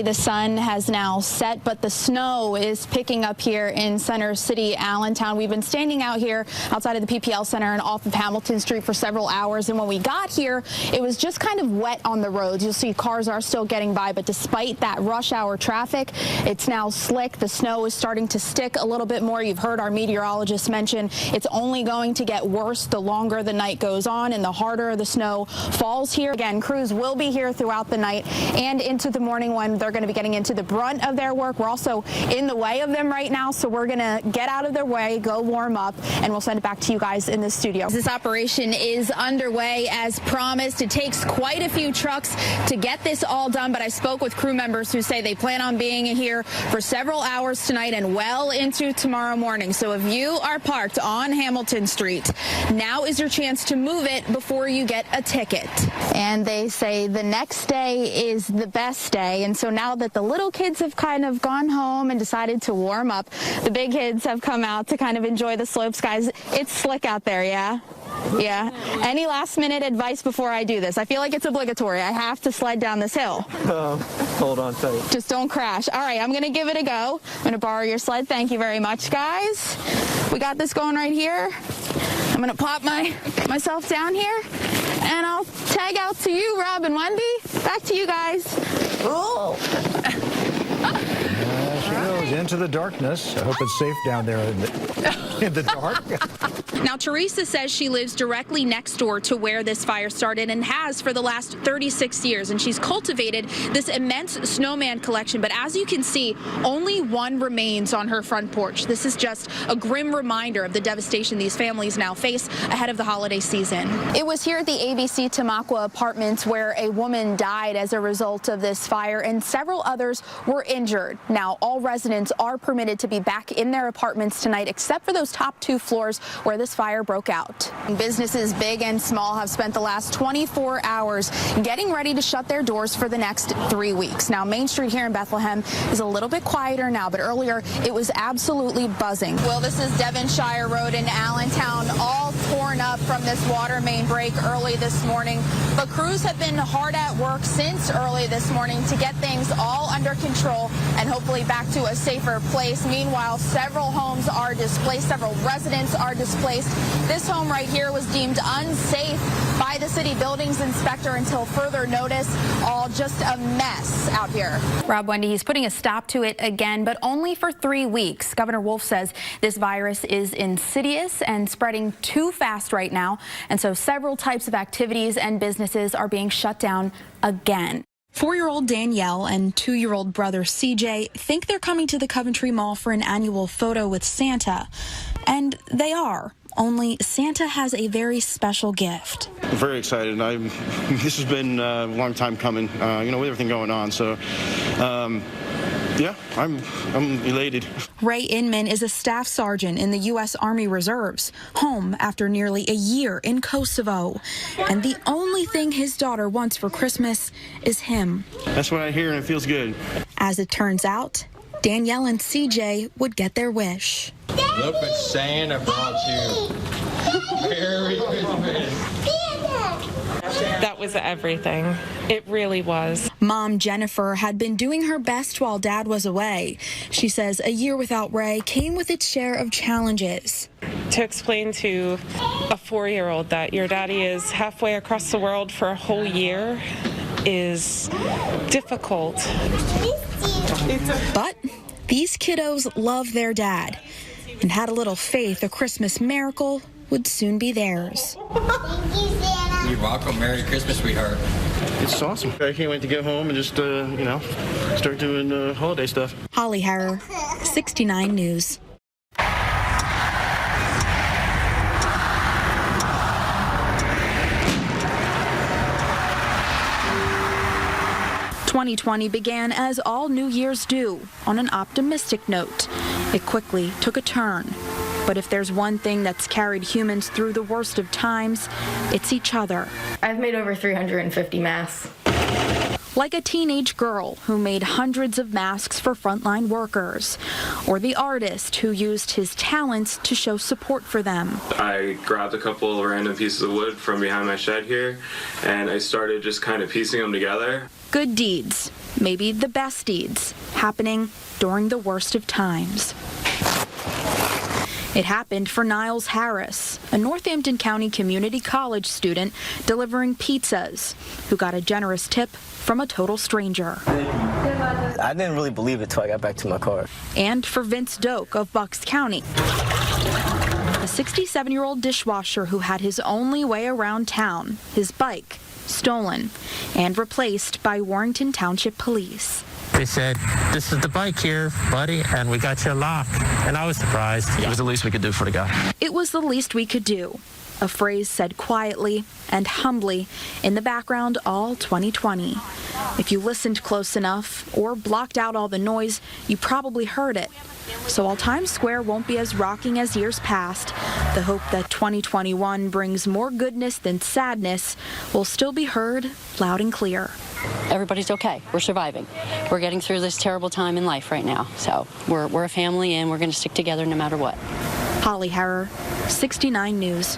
The sun has now set, but the snow is picking up here in Center City, Allentown. We've been standing out here outside of the PPL Center and off of Hamilton Street for several hours, and when we got here, it was just kind of wet on the roads. You'll see cars are still getting by, but despite that rush hour traffic, it's now slick. The snow is starting to stick a little bit more. You've heard our meteorologist mention it's only going to get worse the longer the night goes on and the harder the snow falls here. Again, crews will be here throughout the night and into the morning when they're going to be getting into the brunt of their work. We're also in the way of them right now, so we're going to get out of their way, go warm up, and we'll send it back to you guys in the studio. This operation is underway as promised. It takes quite a few trucks to get this all done, but I spoke with crew members who say they plan on being here for several hours tonight and well into tomorrow morning. So if you are parked on Hamilton Street, now is your chance to move it before you get a ticket. And they say the next day is the best day, and so now that the little kids have kind of gone home and decided to warm up, the big kids have come out to kind of enjoy the slopes. Guys, it's slick out there, yeah? Yeah. Any last minute advice before I do this? I feel like it's obligatory. I have to sled down this hill. Hold on tight. Just don't crash. All right, I'm going to give it a go. I'm going to borrow your sled. Thank you very much, guys. We got this going right here. I'm going to pop myself down here, and I'll tag out to you, Rob and Wendy. Back to you guys. Oh. She goes into the darkness. I hope it's safe down there in the dark. Now, Teresa says she lives directly next door to where this fire started and has for the last 36 years, and she's cultivated this immense snowman collection. But as you can see, only one remains on her front porch. This is just a grim reminder of the devastation these families now face ahead of the holiday season. It was here at the ABC Tamaqua Apartments where a woman died as a result of this fire, and several others were injured. Now, all residents are permitted to be back in their apartments tonight, except for those top two floors where this fire broke out. Businesses big and small have spent the last 24 hours getting ready to shut their doors for the next 3 weeks. Now, Main Street here in Bethlehem is a little bit quieter now, but earlier it was absolutely buzzing. Well, this is Devonshire Road in Allentown, all torn up from this water main break early this morning. But crews have been hard at work since early this morning to get things all under control and hopefully back to a safer place. Meanwhile, several homes are displaced, several residents are displaced. This home right here was deemed unsafe by the city buildings inspector until further notice. All just a mess out here. Rob, Wendy, he's putting a stop to it again, but only for 3 weeks. Governor Wolf says this virus is insidious and spreading too fast right now, and so several types of activities and businesses are being shut down again. 4-year-old Danielle and 2-year-old brother CJ think they're coming to the Coventry Mall for an annual photo with Santa. And they are. Only Santa has a very special gift. I'm very excited. This has been a long time coming, with everything going on. So, yeah, I'm elated. Ray Inman is a staff sergeant in the U.S. Army Reserves, home after nearly a year in Kosovo. And the only thing his daughter wants for Christmas is him. That's what I hear, and it feels good. As it turns out, Danielle and CJ would get their wish. Look what Santa brought you. Merry Christmas. That was everything. It really was. Mom Jennifer had been doing her best while Dad was away. She says a year without Ray came with its share of challenges. To explain to a 4-year-old that your daddy is halfway across the world for a whole year is difficult. But these kiddos love their dad and had a little faith a Christmas miracle would soon be theirs. You're welcome. Merry Christmas, sweetheart. It's awesome. I can't wait to get home and just, start doing holiday stuff. Holly Harrar, 69 News. 2020 began as all New Year's do, on an optimistic note. It quickly took a turn. But if there's one thing that's carried humans through the worst of times, it's each other. I've made over 350 masks. Like a teenage girl who made hundreds of masks for frontline workers, or the artist who used his talents to show support for them. I grabbed a couple of random pieces of wood from behind my shed here, and I started just kind of piecing them together. Good deeds maybe the best deeds happening during the worst of times. It happened for Niles Harris, a Northampton County Community College student delivering pizzas, who got a generous tip from a total stranger. I didn't really believe it till I got back to my car. And for Vince Doak of Bucks County, a 67-year-old dishwasher who had his only way around town, his bike, stolen and replaced by Warrington Township Police. They said, "This is the bike here, buddy, and we got you a lock." And I was surprised. It was the least we could do for the guy. It was the least we could do. A phrase said quietly and humbly in the background all 2020. If you listened close enough or blocked out all the noise, you probably heard it. So while Times Square won't be as rocking as years past, the hope that 2021 brings more goodness than sadness will still be heard loud and clear. Everybody's okay. We're surviving. We're getting through this terrible time in life right now. So we're a family, and we're going to stick together no matter what. Holly Harrar, 69 News.